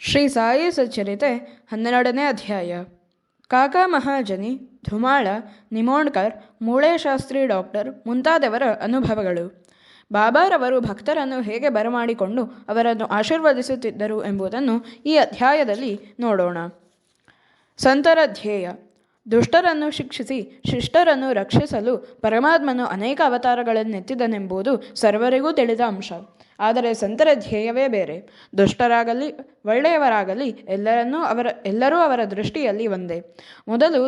ಶ್ರೀ ಸಾಯಿ ಸಚ್ಚರಿತೆ 12ನೇ ಅಧ್ಯಾಯ. ಕಾಕಾ ಮಹಾಜನಿ, ಧುಮಾಳ, ನಿಮೋಣ್ಕರ್, ಮೂಳೆ ಶಾಸ್ತ್ರಿ ಡಾಕ್ಟರ್ ಮುಂತಾದವರ ಅನುಭವಗಳು. ಬಾಬಾರವರು ಭಕ್ತರನ್ನು ಹೇಗೆ ಬರಮಾಡಿಕೊಂಡು ಅವರನ್ನು ಆಶೀರ್ವದಿಸುತ್ತಿದ್ದರು ಎಂಬುದನ್ನು ಈ ಅಧ್ಯಾಯದಲ್ಲಿ ನೋಡೋಣ. ಸಂತರ ಧ್ಯೇಯ: ದುಷ್ಟರನ್ನು ಶಿಕ್ಷಿಸಿ ಶಿಷ್ಟರನ್ನು ರಕ್ಷಿಸಲು ಪರಮಾತ್ಮನು ಅನೇಕ ಅವತಾರಗಳನ್ನೆತ್ತಿದನೆಂಬುದು ಸರ್ವರಿಗೂ ತಿಳಿದ ಅಂಶ. ಆದರೆ ಸಂತರ ಧ್ಯೇಯವೇ ಬೇರೆ. ದುಷ್ಟರಾಗಲಿ ಒಳ್ಳೆಯವರಾಗಲಿ ಎಲ್ಲರೂ ಅವರ ದೃಷ್ಟಿಯಲ್ಲಿ ಒಂದೇ. ಮೊದಲು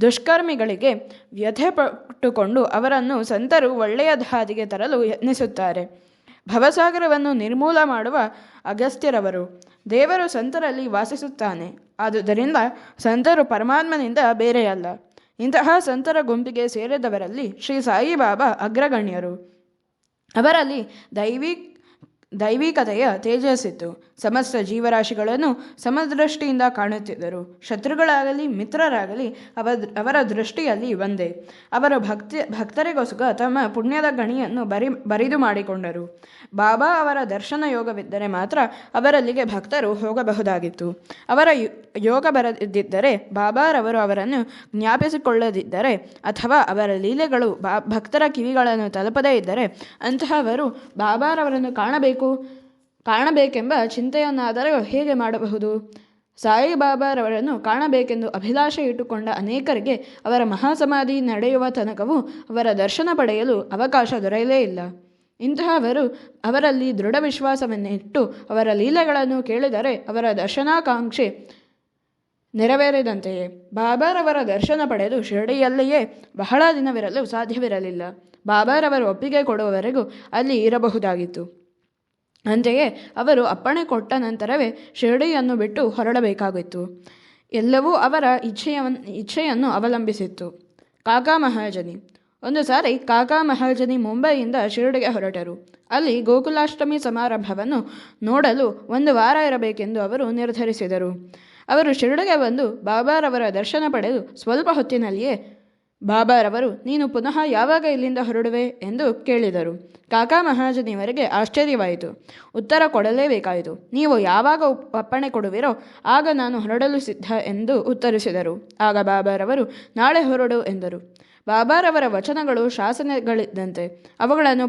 ದುಷ್ಕರ್ಮಿಗಳಿಗೆ ವ್ಯಥೆಪಟ್ಟುಕೊಂಡು ಅವರನ್ನು ಸಂತರು ಒಳ್ಳೆಯ ದಾರಿಗೆ ತರಲು ಯತ್ನಿಸುತ್ತಾರೆ. ಭವಸಾಗರವನ್ನು ನಿರ್ಮೂಲ ಮಾಡುವ ಅಗಸ್ತ್ಯರವರು. ದೇವರು ಸಂತರಲ್ಲಿ ವಾಸಿಸುತ್ತಾನೆ. ಆದುದರಿಂದ ಸಂತರು ಪರಮಾತ್ಮನಿಂದ ಬೇರೆಯಲ್ಲ. ಇಂತಹ ಸಂತರ ಗುಂಪಿಗೆ ಸೇರಿದವರಲ್ಲಿ ಶ್ರೀ ಸಾಯಿಬಾಬಾ ಅಗ್ರಗಣ್ಯರು. ಅವರಲ್ಲಿ ದೈವಿಕತೆಯ ತೇಜಸ್ಸಿತ್ತು. ಸಮಸ್ತ ಜೀವರಾಶಿಗಳನ್ನು ಸಮದೃಷ್ಟಿಯಿಂದ ಕಾಣುತ್ತಿದ್ದರು. ಶತ್ರುಗಳಾಗಲಿ ಮಿತ್ರರಾಗಲಿ ಅವರ ದೃಷ್ಟಿಯಲ್ಲಿ ಒಂದೇ. ಅವರು ಭಕ್ತರಿಗೋಸ್ಕರ ತಮ್ಮ ಪುಣ್ಯದ ಗಣಿಯನ್ನು ಬರಿದು ಮಾಡಿಕೊಂಡರು. ಬಾಬಾ ಅವರ ದರ್ಶನ ಯೋಗವಿದ್ದರೆ ಮಾತ್ರ ಅವರಲ್ಲಿಗೆ ಭಕ್ತರು ಹೋಗಬಹುದಾಗಿತ್ತು. ಅವರ ಯೋಗ ಬರದಿದ್ದರೆ, ಬಾಬಾರವರು ಅವರನ್ನು ಜ್ಞಾಪಿಸಿಕೊಳ್ಳದಿದ್ದರೆ, ಅಥವಾ ಅವರ ಲೀಲೆಗಳು ಭಕ್ತರ ಕಿವಿಗಳನ್ನು ತಲುಪದೇ ಇದ್ದರೆ ಅಂತಹವರು ಬಾಬಾರವರನ್ನು ಕಾಣಬೇಕೆಂಬ ಚಿಂತೆಯನ್ನಾದರೂ ಹೇಗೆ ಮಾಡಬಹುದು? ಸಾಯಿಬಾಬಾರವರನ್ನು ಕಾಣಬೇಕೆಂದು ಅಭಿಲಾಷೆ ಇಟ್ಟುಕೊಂಡ ಅನೇಕರಿಗೆ ಅವರ ಮಹಾಸಮಾಧಿ ನಡೆಯುವ ತನಕವೂ ಅವರ ದರ್ಶನ ಪಡೆಯಲು ಅವಕಾಶ ದೊರೆಯಲೇ ಇಲ್ಲ. ಇಂತಹವರು ಅವರಲ್ಲಿ ದೃಢ ವಿಶ್ವಾಸವನ್ನಿಟ್ಟು ಅವರ ಲೀಲೆಗಳನ್ನು ಕೇಳಿದರೆ ಅವರ ದರ್ಶನಾಕಾಂಕ್ಷೆ ನೆರವೇರಿದಂತೆಯೇ. ಬಾಬಾರವರ ದರ್ಶನ ಪಡೆದು ಶಿರಡಿಯಲ್ಲಿಯೇ ಬಹಳ ದಿನವಿರಲು ಸಾಧ್ಯವಿರಲಿಲ್ಲ. ಬಾಬಾರವರು ಒಪ್ಪಿಗೆ ಕೊಡುವವರೆಗೂ ಅಲ್ಲಿ ಇರಬಹುದಾಗಿತ್ತು. ಅಂತೆಯೇ ಅವರು ಅಪ್ಪಣೆ ಕೊಟ್ಟ ನಂತರವೇ ಶಿರಡಿಯನ್ನು ಬಿಟ್ಟು ಹೊರಡಬೇಕಾಗಿತ್ತು. ಎಲ್ಲವೂ ಅವರ ಇಚ್ಛೆಯನ್ನು ಅವಲಂಬಿಸಿತ್ತು. ಕಾಕಾ ಮಹಾಜನಿ. ಒಂದು ಸಾರಿ ಕಾಕಾ ಮಹಾಜನಿ ಮುಂಬೈಯಿಂದ ಶಿರಡಿಗೆ ಹೊರಟರು. ಅಲ್ಲಿ ಗೋಕುಲಾಷ್ಟಮಿ ಸಮಾರಂಭವನ್ನು ನೋಡಲು 1 ವಾರ ಇರಬೇಕೆಂದು ಅವರು ನಿರ್ಧರಿಸಿದರು. ಅವರು ಶಿರಡಿಗೆ ಬಂದು ಬಾಬಾರವರ ದರ್ಶನ ಪಡೆದು ಸ್ವಲ್ಪ ಹೊತ್ತಿನಲ್ಲಿಯೇ ಬಾಬಾರವರು, ನೀನು ಪುನಃ ಯಾವಾಗ ಇಲ್ಲಿಂದ ಹೊರಡುವೆ ಎಂದು ಕೇಳಿದರು. ಕಾಕಾ ಮಹಾಜನಿಯವರಿಗೆ ಆಶ್ಚರ್ಯವಾಯಿತು. ಉತ್ತರ ಕೊಡಲೇಬೇಕಾಯಿತು. ನೀವು ಯಾವಾಗ ಅಪ್ಪಣೆ ಕೊಡುವಿರೋ ಆಗ ನಾನು ಹೊರಡಲು ಸಿದ್ಧ ಎಂದು ಉತ್ತರಿಸಿದರು. ಆಗ ಬಾಬಾರವರು, ನಾಳೆ ಹೊರಡು ಎಂದರು. ಬಾಬಾರವರ ವಚನಗಳು ಶಾಸನಗಳಿದ್ದಂತೆ. ಅವುಗಳನ್ನು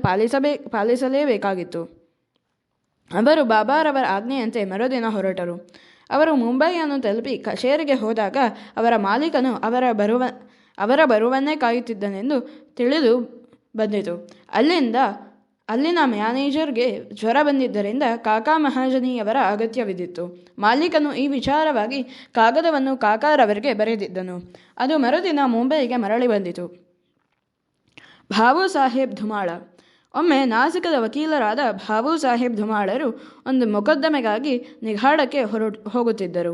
ಪಾಲಿಸಲೇಬೇಕಾಗಿತ್ತು. ಅವರು ಬಾಬಾರವರ ಆಜ್ಞೆಯಂತೆ ಮರುದಿನ ಹೊರಟರು. ಅವರು ಮುಂಬೈಯನ್ನು ತಲುಪಿ ಕಚೇರಿಗೆ ಹೋದಾಗ ಅವರ ಮಾಲೀಕನು ಅವರ ಬರುವನ್ನೇ ಕಾಯುತ್ತಿದ್ದನೆಂದು ತಿಳಿದು ಬಂದಿತು. ಅಲ್ಲಿನ ಮ್ಯಾನೇಜರ್ಗೆ ಜ್ವರ ಬಂದಿದ್ದರಿಂದ ಕಾಕಾ ಮಹಾಜನಿಯವರ ಅಗತ್ಯವಿದ್ದಿತ್ತು. ಮಾಲೀಕನು ಈ ವಿಚಾರವಾಗಿ ಕಾಗದವನ್ನು ಕಾಕಾರವರಿಗೆ ಬರೆದಿದ್ದನು. ಅದು ಮರುದಿನ ಮುಂಬೈಗೆ ಮರಳಿ ಬಂದಿತು. ಭಾವು ಸಾಹೇಬ್ ಧುಮಾಳ. ಒಮ್ಮೆ ನಾಸಿಕದ ವಕೀಲರಾದ ಭಾವು ಸಾಹೇಬ್ ಧುಮಾಳರು ಒಂದು ಮೊಕದ್ದಮೆಗಾಗಿ ನಿಘಾಡಕ್ಕೆ ಹೋಗುತ್ತಿದ್ದರು.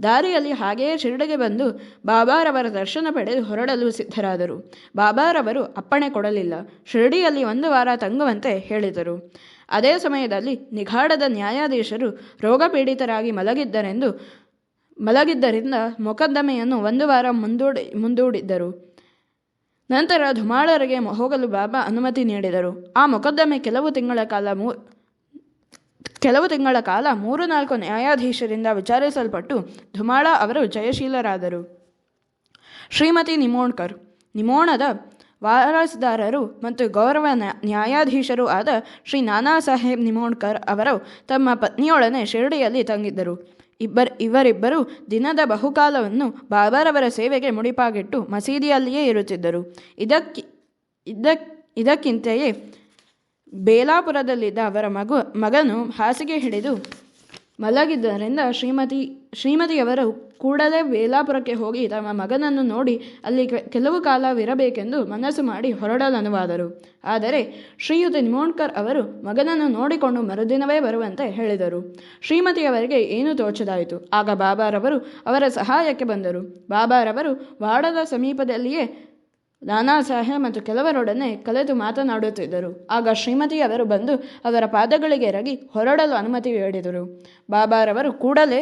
ದಾರಿಯಲ್ಲಿ ಹಾಗೆಯೇ ಶಿರಡಿಗೆ ಬಂದು ಬಾಬಾರವರ ದರ್ಶನ ಪಡೆದು ಹೊರಡಲು ಸಿದ್ಧರಾದರು. ಬಾಬಾರವರು ಅಪ್ಪಣೆ ಕೊಡಲಿಲ್ಲ. ಶಿರಡಿಯಲ್ಲಿ 1 ವಾರ ತಂಗುವಂತೆ ಹೇಳಿದರು. ಅದೇ ಸಮಯದಲ್ಲಿ ನಿಘಾಡದ ನ್ಯಾಯಾಧೀಶರು ರೋಗಪೀಡಿತರಾಗಿ ಮಲಗಿದ್ದರಿಂದ ಮೊಕದ್ದಮೆಯನ್ನು 1 ವಾರ ಮುಂದೂಡಿದ್ದರು. ನಂತರ ಧುಮಾಳರಿಗೆ ಹೋಗಲು ಬಾಬಾ ಅನುಮತಿ ನೀಡಿದರು. ಆ ಮೊಕದ್ದಮೆ ಕೆಲವು ತಿಂಗಳ ಕಾಲ 3-4 ನ್ಯಾಯಾಧೀಶರಿಂದ ವಿಚಾರಿಸಲ್ಪಟ್ಟು ಧುಮಾಳ ಅವರು ಜಯಶೀಲರಾದರು. ಶ್ರೀಮತಿ ನಿಮೋಣ್ಕರ್. ನಿಮೋಣದ ವಾರಸ್ದಾರರು ಮತ್ತು ಗೌರವ ನ್ಯಾಯಾಧೀಶರೂ ಆದ ಶ್ರೀ ನಾನಾ ಸಾಹೇಬ್ ನಿಮೋಣ್ಕರ್ ಅವರು ತಮ್ಮ ಪತ್ನಿಯೊಡನೆ ಶಿರಡಿಯಲ್ಲಿ ತಂಗಿದ್ದರು. ಇವರಿಬ್ಬರು ದಿನದ ಬಹುಕಾಲವನ್ನು ಬಾಬಾರವರ ಸೇವೆಗೆ ಮುಡಿಪಾಗಿಟ್ಟು ಮಸೀದಿಯಲ್ಲಿಯೇ ಇರುತ್ತಿದ್ದರು. ಇದಕ್ಕಿಂತೆಯೇ ಬೇಲಾಪುರದಲ್ಲಿದ್ದ ಅವರ ಮಗನು ಹಾಸಿಗೆ ಹಿಡಿದು ಮಲಗಿದ್ದರಿಂದ ಶ್ರೀಮತಿಯವರು ಕೂಡಲೇ ಬೇಲಾಪುರಕ್ಕೆ ಹೋಗಿ ತಮ್ಮ ಮಗನನ್ನು ನೋಡಿ ಅಲ್ಲಿ ಕೆಲವು ಕಾಲವಿರಬೇಕೆಂದು ಮನಸ್ಸು ಮಾಡಿ ಹೊರಡಲನುವಾದರು. ಆದರೆ ಶ್ರೀಯುತ ನಿಮೋಣ್ಕರ್ ಅವರು ಮಗನನ್ನು ನೋಡಿಕೊಂಡು ಮರುದಿನವೇ ಬರುವಂತೆ ಹೇಳಿದರು. ಶ್ರೀಮತಿಯವರಿಗೆ ಏನೂ ತೋಚದಾಯಿತು. ಆಗ ಬಾಬಾರವರು ಅವರ ಸಹಾಯಕ್ಕೆ ಬಂದರು. ಬಾಬಾರವರು ವಾಡದ ಸಮೀಪದಲ್ಲಿಯೇ ನಾನಾ ಸಾಹೇಬ್ ಮತ್ತು ಕೆಲವರೊಡನೆ ಕಲೆತು ಮಾತನಾಡುತ್ತಿದ್ದರು. ಆಗ ಶ್ರೀಮತಿಯವರು ಬಂದು ಅವರ ಪಾದಗಳಿಗೆ ಎರಗಿ ಹೊರಡಲು ಅನುಮತಿ ನೀಡಿದರು. ಬಾಬಾರವರು ಕೂಡಲೇ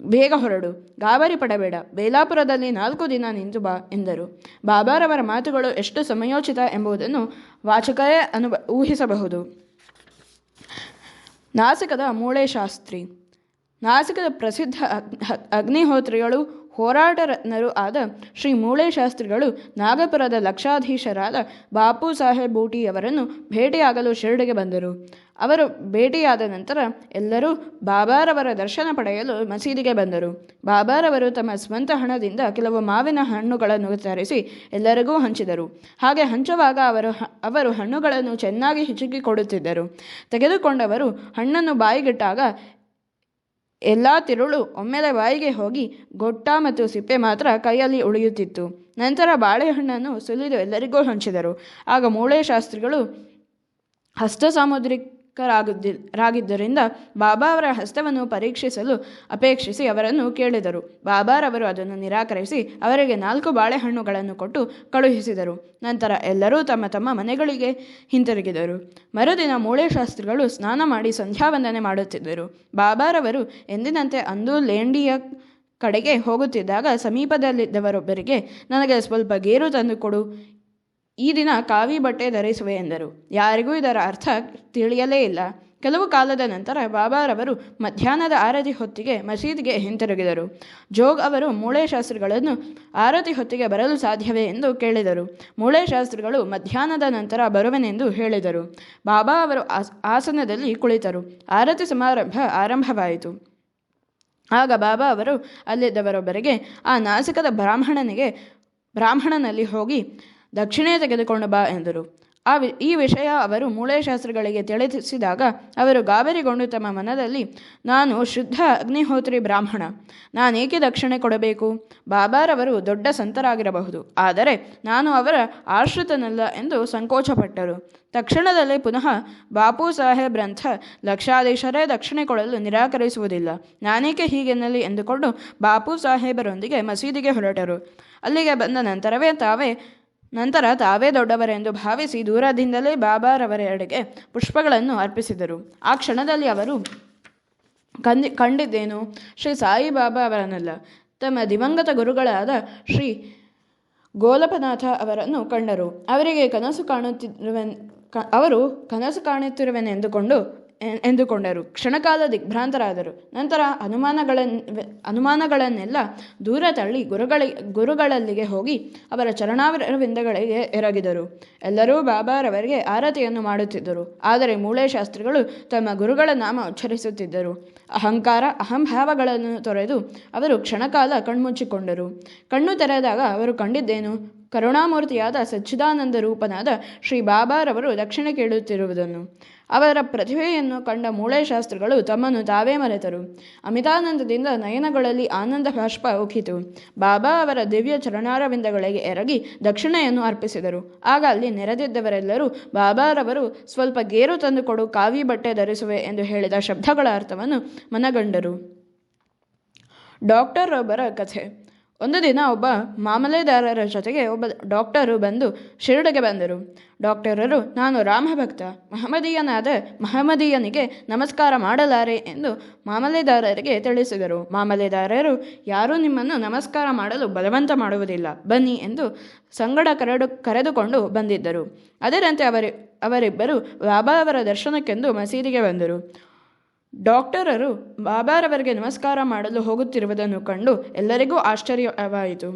ಬೇಗ ಹೊರಡು, ಗಾಬರಿ ಪಡಬೇಡ, ಬೇಲಾಪುರದಲ್ಲಿ 4 ದಿನ ನಿಂತು ಬಾ ಎಂದರು. ಬಾಬಾರವರ ಮಾತುಗಳು ಎಷ್ಟು ಸಮಯೋಚಿತ ಎಂಬುದನ್ನು ವಾಚಕರೇ ಊಹಿಸಬಹುದು. ನಾಸಿಕದ ಮೂಳೆಶಾಸ್ತ್ರಿ. ನಾಸಿಕದ ಪ್ರಸಿದ್ಧ ಅಗ್ನಿಹೋತ್ರಿಗಳು ಹೋರಾಟರತ್ನರೂ ಆದ ಶ್ರೀ ಮೂಳೆಶಾಸ್ತ್ರಿಗಳು ನಾಗಪುರದ ಲಕ್ಷಾಧೀಶರಾದ ಬಾಪು ಸಾಹೇಬ್ ಬೂಟಿಯವರನ್ನು ಭೇಟಿಯಾಗಲು ಶಿರಡಿಗೆ ಬಂದರು. ಅವರು ಭೇಟಿಯಾದ ನಂತರ ಎಲ್ಲರೂ ಬಾಬಾರವರ ದರ್ಶನ ಪಡೆಯಲು ಮಸೀದಿಗೆ ಬಂದರು. ಬಾಬಾರವರು ತಮ್ಮ ಸ್ವಂತ ಹಣದಿಂದ ಕೆಲವು ಮಾವಿನ ಹಣ್ಣುಗಳನ್ನು ತರಿಸಿ ಎಲ್ಲರಿಗೂ ಹಂಚಿದರು. ಹಾಗೆ ಹಂಚುವಾಗ ಅವರು ಹಣ್ಣುಗಳನ್ನು ಚೆನ್ನಾಗಿ ಹಿಚುಕಿ ಕೊಡುತ್ತಿದ್ದರು. ತೆಗೆದುಕೊಂಡವರು ಹಣ್ಣನ್ನು ಬಾಯಿಗಿಟ್ಟಾಗ ಎಲ್ಲ ತಿರುಳು ಒಮ್ಮೆಲೆ ಬಾಯಿಗೆ ಹೋಗಿ ಗೊಟ್ಟ ಮತ್ತು ಸಿಪ್ಪೆ ಮಾತ್ರ ಕೈಯಲ್ಲಿ ಉಳಿಯುತ್ತಿತ್ತು. ನಂತರ ಬಾಳೆಹಣ್ಣನ್ನು ಸುಲಿದು ಎಲ್ಲರಿಗೂ ಹಂಚಿದರು. ಆಗ ಮೂಳೆಶಾಸ್ತ್ರಿಗಳು ರಾಗಿದ್ದರಿಂದ ಬಾಬಾ ಅವರ ಹಸ್ತವನ್ನು ಪರೀಕ್ಷಿಸಲು ಅಪೇಕ್ಷಿಸಿ ಅವರನ್ನು ಕೇಳಿದರು. ಬಾಬಾರವರು ಅದನ್ನು ನಿರಾಕರಿಸಿ ಅವರಿಗೆ 4 ಬಾಳೆಹಣ್ಣುಗಳನ್ನು ಕೊಟ್ಟು ಕಳುಹಿಸಿದರು. ನಂತರ ಎಲ್ಲರೂ ತಮ್ಮ ತಮ್ಮ ಮನೆಗಳಿಗೆ ಹಿಂತಿರುಗಿದರು. ಮರುದಿನ ಮೂಳೆಶಾಸ್ತ್ರಿಗಳು ಸ್ನಾನ ಮಾಡಿ ಸಂಧ್ಯಾವಂದನೆ ಮಾಡುತ್ತಿದ್ದರು. ಬಾಬಾರವರು ಎಂದಿನಂತೆ ಅಂದು ಲೇಂಡಿಯ ಕಡೆಗೆ ಹೋಗುತ್ತಿದ್ದಾಗ ಸಮೀಪದಲ್ಲಿದ್ದವರೊಬ್ಬರಿಗೆ, ನನಗೆ ಸ್ವಲ್ಪ ಗೇರು ತಂದು ಕೊಡು, ಈ ದಿನ ಕಾವಿ ಬಟ್ಟೆ ಧರಿಸುವೆ ಎಂದರು. ಯಾರಿಗೂ ಇದರ ಅರ್ಥ ತಿಳಿಯಲೇ ಇಲ್ಲ. ಕೆಲವು ಕಾಲದ ನಂತರ ಬಾಬಾರವರು ಮಧ್ಯಾಹ್ನದ ಆರತಿ ಹೊತ್ತಿಗೆ ಮಸೀದಿಗೆ ಹಿಂತಿರುಗಿದರು. ಜೋಗ್ ಅವರು ಮೂಳೆಶಾಸ್ತ್ರಿಗಳನ್ನು ಆರತಿ ಹೊತ್ತಿಗೆ ಬರಲು ಸಾಧ್ಯವೇ ಎಂದು ಕೇಳಿದರು. ಮೂಳೆಶಾಸ್ತ್ರಿಗಳು ಮಧ್ಯಾಹ್ನದ ನಂತರ ಬರುವೆನೆಂದು ಹೇಳಿದರು. ಬಾಬಾ ಅವರು ಆಸನದಲ್ಲಿ ಕುಳಿತರು. ಆರತಿ ಸಮಾರಂಭ ಆರಂಭವಾಯಿತು. ಆಗ ಬಾಬಾ ಅವರು ಅಲ್ಲಿದ್ದವರೊಬ್ಬರಿಗೆ, ಆ ನಾಸಿಕದ ಬ್ರಾಹ್ಮಣನಲ್ಲಿ ಹೋಗಿ ದಕ್ಷಿಣೆ ತೆಗೆದುಕೊಂಡು ಬಾ ಎಂದರು. ಈ ವಿಷಯ ಅವರು ಮೂಳೆಶಾಸ್ತ್ರಿಗಳಿಗೆ ತಿಳಿಸಿದಾಗ ಅವರು ಗಾಬರಿಗೊಂಡು ತಮ್ಮ ಮನದಲ್ಲಿ, ನಾನು ಶುದ್ಧ ಅಗ್ನಿಹೋತ್ರಿ ಬ್ರಾಹ್ಮಣ, ನಾನೇಕೆ ದಕ್ಷಿಣೆ ಕೊಡಬೇಕು? ಬಾಬಾರವರು ದೊಡ್ಡ ಸಂತರಾಗಿರಬಹುದು, ಆದರೆ ನಾನು ಅವರ ಆಶ್ರಿತನಲ್ಲ ಎಂದು ಸಂಕೋಚಪಟ್ಟರು. ತಕ್ಷಣದಲ್ಲೇ ಪುನಃ ಬಾಪು ಸಾಹೇಬ್ರಂಥ ಲಕ್ಷಾಧೀಶರೇ ದಕ್ಷಿಣೆ ಕೊಡಲು ನಿರಾಕರಿಸುವುದಿಲ್ಲ, ನಾನೇಕೆ ಹೀಗೆನ್ನಲಿ ಎಂದುಕೊಂಡು ಬಾಪು ಸಾಹೇಬರೊಂದಿಗೆ ಮಸೀದಿಗೆ ಹೊರಟರು. ಅಲ್ಲಿಗೆ ಬಂದ ನಂತರ ತಾವೇ ದೊಡ್ಡವರೆಂದು ಭಾವಿಸಿ ದೂರದಿಂದಲೇ ಬಾಬಾರವರೆಡೆಗೆ ಪುಷ್ಪಗಳನ್ನು ಅರ್ಪಿಸಿದರು. ಆ ಕ್ಷಣದಲ್ಲಿ ಅವರು ಕಂಡಿದ್ದೇನು? ಶ್ರೀ ಸಾಯಿಬಾಬಾ ಅವರನ್ನಲ್ಲ, ತಮ್ಮ ದಿವಂಗತ ಗುರುಗಳಾದ ಶ್ರೀ ಗೋಲಪನಾಥ ಅವರನ್ನು ಕಂಡರು. ಅವರಿಗೆ ಕನಸು ಕಾಣುತ್ತಿರುವೆನೆಂದುಕೊಂಡರು. ಕ್ಷಣಕಾಲ ದಿಗ್ಭ್ರಾಂತರಾದರು. ನಂತರ ಅನುಮಾನಗಳನ್ನೆಲ್ಲ ದೂರ ತಳ್ಳಿ ಗುರುಗಳಲ್ಲಿಗೆ ಹೋಗಿ ಅವರ ಚರಣಾರವಿಂದಗಳಿಗೆ ಎರಗಿದರು. ಎಲ್ಲರೂ ಬಾಬಾರವರಿಗೆ ಆರತಿಯನ್ನು ಮಾಡುತ್ತಿದ್ದರು. ಆದರೆ ಮೂಳೆಶಾಸ್ತ್ರಿಗಳು ತಮ್ಮ ಗುರುಗಳ ನಾಮ ಉಚ್ಚರಿಸುತ್ತಿದ್ದರು. ಅಹಂಭಾವಗಳನ್ನು ತೊರೆದು ಅವರು ಕ್ಷಣಕಾಲ ಕಣ್ಮುಚ್ಚಿಕೊಂಡರು. ಕಣ್ಣು ತೆರೆದಾಗ ಅವರು ಕಂಡಿದ್ದೇನು? ಕರುಣಾಮೂರ್ತಿಯಾದ ಸಚ್ಚಿದಾನಂದ ರೂಪನಾದ ಶ್ರೀ ಬಾಬಾರವರು ದಕ್ಷಿಣೆ ಕೇಳುತ್ತಿರುವುದನ್ನು. ಅವರ ಪ್ರತಿಭೆಯನ್ನು ಕಂಡ ಮೂಳೆಶಾಸ್ತ್ರಿಗಳು ತಮ್ಮನ್ನು ತಾವೇ ಮರೆತರು. ಅಮಿತಾನಂದದಿಂದ ನಯನಗಳಲ್ಲಿ ಆನಂದ ಬಾಷ್ಪ ಉಕ್ಕಿತು. ಬಾಬಾ ಅವರ ದಿವ್ಯ ಚರಣಾರವಿಂದಗಳಿಗೆ ಎರಗಿ ದಕ್ಷಿಣೆಯನ್ನು ಅರ್ಪಿಸಿದರು. ಆಗ ಅಲ್ಲಿ ನೆರೆದಿದ್ದವರೆಲ್ಲರೂ ಬಾಬಾರವರು ಸ್ವಲ್ಪ ಗೇರು ತಂದುಕೊಡು, ಕಾವಿ ಬಟ್ಟೆ ಧರಿಸುವೆ ಎಂದು ಹೇಳಿದ ಶಬ್ದಗಳ ಅರ್ಥವನ್ನು ಮನಗಂಡರು. ಡಾಕ್ಟರೊಬ್ಬರ ಕಥೆ. ಒಂದು ದಿನ ಒಬ್ಬ ಮಾಮಲೆದಾರರ ಜೊತೆಗೆ ಒಬ್ಬ ಡಾಕ್ಟರು ಬಂದು ಶಿರಡಿಗೆ ಬಂದರು. ಡಾಕ್ಟರರು, ನಾನು ರಾಮಭಕ್ತ, ಮಹಮ್ಮದೀಯನಿಗೆ ನಮಸ್ಕಾರ ಮಾಡಲಾರೆ ಎಂದು ಮಾಮಲೆದಾರರಿಗೆ ತಿಳಿಸಿದರು. ಮಾಮಲೆದಾರರು, ಯಾರೂ ನಿಮ್ಮನ್ನು ನಮಸ್ಕಾರ ಮಾಡಲು ಬಲವಂತ ಮಾಡುವುದಿಲ್ಲ, ಬನ್ನಿ ಎಂದು ಸಂಗಡ ಕರೆದುಕೊಂಡು ಬಂದಿದ್ದರು. ಅದರಂತೆ ಅವರಿಬ್ಬರು ಬಾಬಾ ಅವರ ದರ್ಶನಕ್ಕೆಂದು ಮಸೀದಿಗೆ ಬಂದರು. ಡಾಕ್ಟರರು ಬಾಬಾರವರಿಗೆ ನಮಸ್ಕಾರ ಮಾಡಲು ಹೋಗುತ್ತಿರುವುದನ್ನು ಕಂಡು ಎಲ್ಲರಿಗೂ ಆಶ್ಚರ್ಯವಾಯಿತು.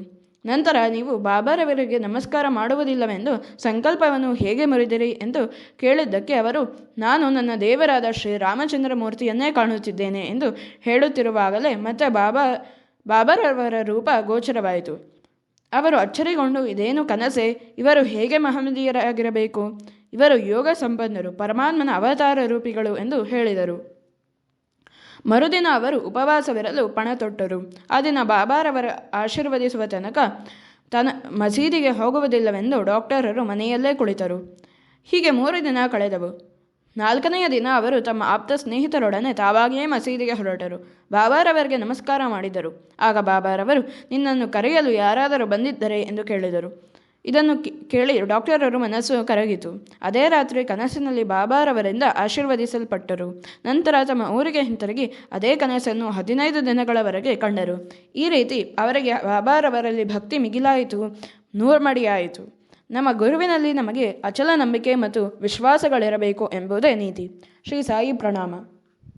ನಂತರ, ನೀವು ಬಾಬಾರವರಿಗೆ ನಮಸ್ಕಾರ ಮಾಡುವುದಿಲ್ಲವೆಂದು ಸಂಕಲ್ಪವನ್ನು ಹೇಗೆ ಮುರಿದಿರಿ ಎಂದು ಕೇಳಿದ್ದಕ್ಕೆ ಅವರು, ನಾನು ನನ್ನ ದೇವರಾದ ಶ್ರೀ ರಾಮಚಂದ್ರಮೂರ್ತಿಯನ್ನೇ ಕಾಣುತ್ತಿದ್ದೇನೆ ಎಂದು ಹೇಳುತ್ತಿರುವಾಗಲೇ ಮತ್ತೆ ಬಾಬಾರವರ ರೂಪ ಗೋಚರವಾಯಿತು. ಅವರು ಅಚ್ಚರಿಗೊಂಡು, ಇದೇನು ಕನಸೆ? ಇವರು ಹೇಗೆ ಮಹಮ್ಮದೀಯರಾಗಿರಬೇಕು? ಇವರು ಯೋಗ ಸಂಪನ್ನರು, ಪರಮಾತ್ಮನ ಅವತಾರ ರೂಪಿಗಳು ಎಂದು ಹೇಳಿದರು. ಮರುದಿನ ಅವರು ಉಪವಾಸವಿರಲು ಪಣ ತೊಟ್ಟರು. ಆ ದಿನ ಬಾಬಾರವರ ಆಶೀರ್ವದಿಸುವ ತನಕ ಮಸೀದಿಗೆ ಹೋಗುವುದಿಲ್ಲವೆಂದು ಡಾಕ್ಟರರು ಮನೆಯಲ್ಲೇ ಕುಳಿತರು. ಹೀಗೆ 3 ದಿನ ಕಳೆದವು. 4ನೆಯ ದಿನ ಅವರು ತಮ್ಮ ಆಪ್ತ ಸ್ನೇಹಿತರೊಡನೆ ತಾವಾಗಿಯೇ ಮಸೀದಿಗೆ ಹೊರಟರು. ಬಾಬಾರವರಿಗೆ ನಮಸ್ಕಾರ ಮಾಡಿದರು. ಆಗ ಬಾಬಾರವರು, ನಿನ್ನನ್ನು ಕರೆಯಲು ಯಾರಾದರೂ ಬಂದಿದ್ದರೆ ಎಂದು ಕೇಳಿದರು. ಇದನ್ನು ಕೇಳಿ ಡಾಕ್ಟರರು ಮನಸ್ಸು ಕರಗಿತು. ಅದೇ ರಾತ್ರಿ ಕನಸಿನಲ್ಲಿ ಬಾಬಾರವರಿಂದ ಆಶೀರ್ವದಿಸಲ್ಪಟ್ಟರು. ನಂತರ ತಮ್ಮ ಊರಿಗೆ ಹಿಂತಿರುಗಿ ಅದೇ ಕನಸನ್ನು 15 ದಿನಗಳವರೆಗೆ ಕಂಡರು. ಈ ರೀತಿ ಅವರಿಗೆ ಬಾಬಾರವರಲ್ಲಿ ಭಕ್ತಿ ಮಿಗಿಲಾಯಿತು, ನೂರ್ಮಡಿಯಾಯಿತು. ನಮ್ಮ ಗುರುವಿನಲ್ಲಿ ನಮಗೆ ಅಚಲ ನಂಬಿಕೆ ಮತ್ತು ವಿಶ್ವಾಸಗಳಿರಬೇಕು ಎಂಬುದೇ ನೀತಿ. ಶ್ರೀ ಸಾಯಿ ಪ್ರಣಾಮ.